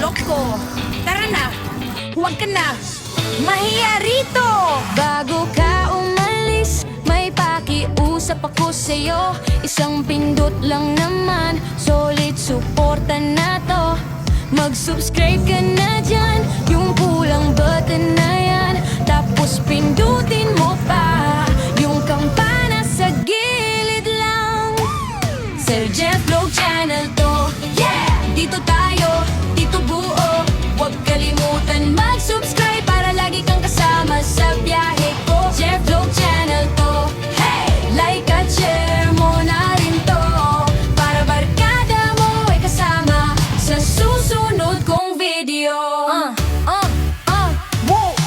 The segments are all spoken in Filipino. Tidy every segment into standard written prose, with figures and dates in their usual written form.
vlog ko. Tara na, huwag ka na mahiya rito. Bago ka umalis, may pakiusap ako sa'yo. Isang pindot lang naman, solid suporta na to. Mag-subscribe ka na dyan, yung pulang button na yan. Tapos pindutin mo pa yung kampana sa gilid lang. Sir Jeff Vlog Channel to, yeah! Dito tayo, dito buo. Huwag kalimutan mag-subscribe para lagi kang kasama sa biyahe ko. Jeff Vlog Channel to, hey! Like at share mo na rin to, para barkada mo ay kasama sa susunod kong video. Wow!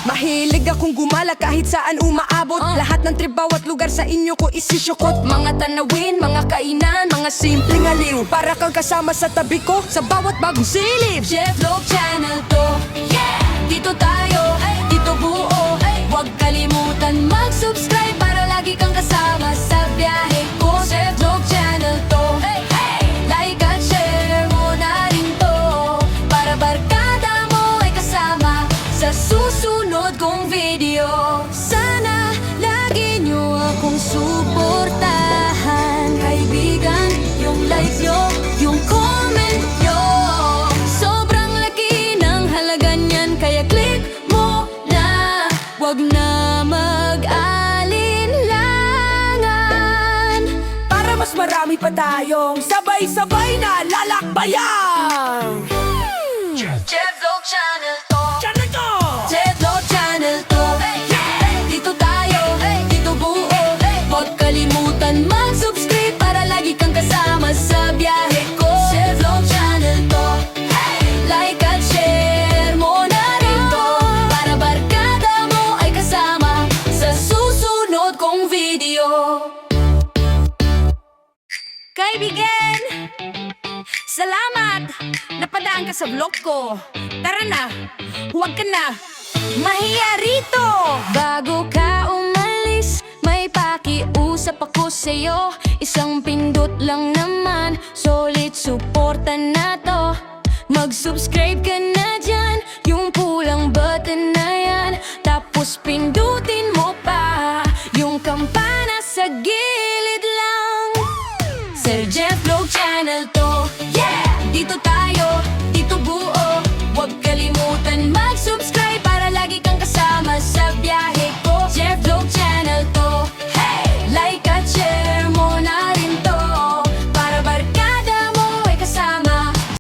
Mahilig akong gumala kahit saan umaabot. Lahat ng trip bawat lugar sa inyo ko isisyukot. Mga tanawin, mga kainan, mga simpleng aliw, para kang kasama sa tabi ko sa bawat bagong silip. Jeff Vlog Channel to, yeah! Dito tayo, dito buo. Huwag kalimutan mag-subscribe para lagi kang kasama sa biyahe ko. Jeff Vlog Channel to, like at share mo na rin to, para barkada mo ay kasama sa susunod kong video. Sana lagi nyo akong suportahan, kaibigan. Yung like nyo, yung comment nyo, sobrang laki ng halaga niyan. Kaya click mo na, wag na mag-alinlangan. Para mas marami pa tayong sabay-sabay na lalakbayan. Jeff Vlog Channel to, Channel to! Jeff Vlog Channel to, dito tayo, dito buo. Huwag kalimutan mag-subscribe para lagi kang kasama sa biyahe ko. Jeff Vlog Channel to, like at share mo na rin to, para barkada mo ay kasama sa susunod kong video. Kaibigan! Salamat! Napadaan ka sa vlog ko. Tara na, huwag ka na mahiya rito. Bago ka umalis, may pakiusap ako sa'yo. Isang pindot lang naman, solid suporta na to. Mag-subscribe ka na dyan, yung pulang button na yan. Tapos pindutin mo pa yung kampana sa gilid lang. Sir Jeff Vlog Channel to, yeah! Dito tayo,